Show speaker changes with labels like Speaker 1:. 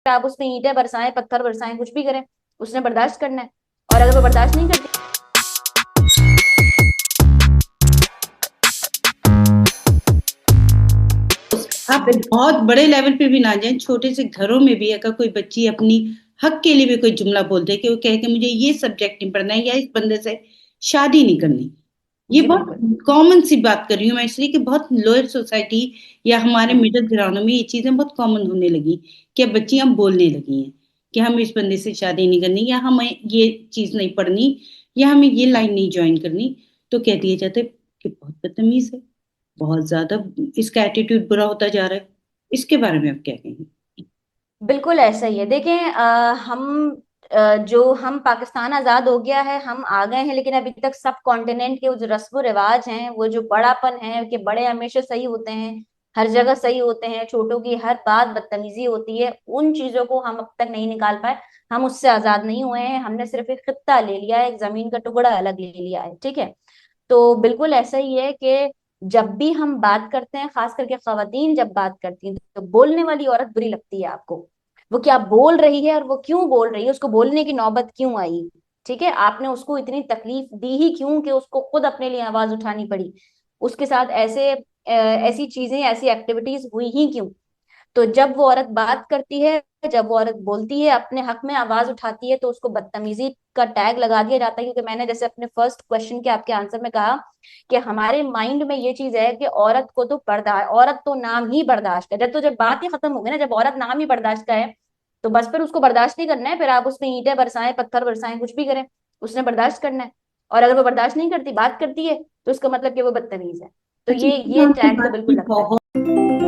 Speaker 1: आप उसमें ईंटें बरसाएं, पत्थर बरसाएं, कुछ भी करें, उसने बर्दाश्त करना है। और अगर वो बर्दाश्त नहीं करती।
Speaker 2: आप बहुत बड़े लेवल पे भी ना जाएं, छोटे से घरों में भी अगर कोई बच्ची अपनी हक के लिए भी कोई जुमला बोल दे कि वो कहे कि मुझे ये सब्जेक्ट नहीं पढ़ना है या इस बंदे से शादी नहीं करनी, ये
Speaker 1: जी
Speaker 2: बहुत
Speaker 1: बिल्कुल।
Speaker 2: कॉमन सी बात कर रही हूँ मैं, इसलिए कि बहुत लोअर सोसाइटी या हमारे
Speaker 1: हम्म।
Speaker 2: मिडिल घरानों में ये चीजें बहुत कॉमन होने लगी कि अब बच्चियां बोलने लगी हैं कि हम इस बंदे से शादी नहीं करनी या हमें ये चीज नहीं पढ़नी या हमें ये लाइन नहीं ज्वाइन करनी। तो कह दिए जाते कि बहुत बदतमीज है, बहुत ज्यादा इसका एटीट्यूड बुरा होता जा रहा है। इसके बारे में आप क्या कहेंगे?
Speaker 1: बिल्कुल ऐसा ही है। देखें, जो हम पाकिस्तान आजाद हो गया है, हम आ गए हैं, लेकिन अभी तक सब कॉन्टिनेंट के वो जो रस्म रिवाज हैं, वो जो बड़ापन है कि बड़े हमेशा सही होते हैं, हर जगह सही होते हैं, छोटों की हर बात बदतमीजी होती है, उन चीजों को हम अब तक नहीं निकाल पाए। हम उससे आजाद नहीं हुए हैं, हमने सिर्फ एक खित्ता ले लिया है, एक जमीन का टुकड़ा अलग ले लिया है, ठीक है। तो बिल्कुल ऐसा ही है कि जब भी हम बात करते हैं, खास करके खवातीन जब बात करती हैं, तो बोलने वाली औरत बुरी लगती है आपको। वो क्या बोल रही है और वो क्यों बोल रही है, उसको बोलने की नौबत क्यों आई, ठीक है, आपने उसको इतनी तकलीफ दी ही क्यों कि उसको खुद अपने लिए आवाज उठानी पड़ी, उसके साथ ऐसी चीजें, ऐसी एक्टिविटीज हुई ही क्यों। तो जब वो औरत बात करती है, जब वो औरत बोलती है, अपने हक में आवाज उठाती है, तो उसको बदतमीजी का टैग लगा दिया जाता है। क्योंकि मैंने जैसे अपने फर्स्ट क्वेश्चन के आपके आंसर में कहा कि हमारे माइंड में ये चीज है कि औरत को तो बर्दाश्त, औरत तो नाम ही बर्दाश्त है। जब बात ही खत्म हो गई ना, जब औरत नाम ही बर्दाश्त का है, तो बस फिर उसको बर्दाश्त नहीं करना है, फिर आप उसमें ईंटें बरसाएं, पत्थर बरसाएं, कुछ भी करें, उसने बर्दाश्त करना है। और अगर वो बर्दाश्त नहीं करती, बात करती है, तो इसका मतलब कि वो बदतमीज है। तो
Speaker 2: अच्छा,
Speaker 1: ये
Speaker 2: मैं आपकी
Speaker 1: टैग तो
Speaker 2: बात
Speaker 1: बिल्कुल
Speaker 2: की
Speaker 1: लगता है।
Speaker 2: बहुत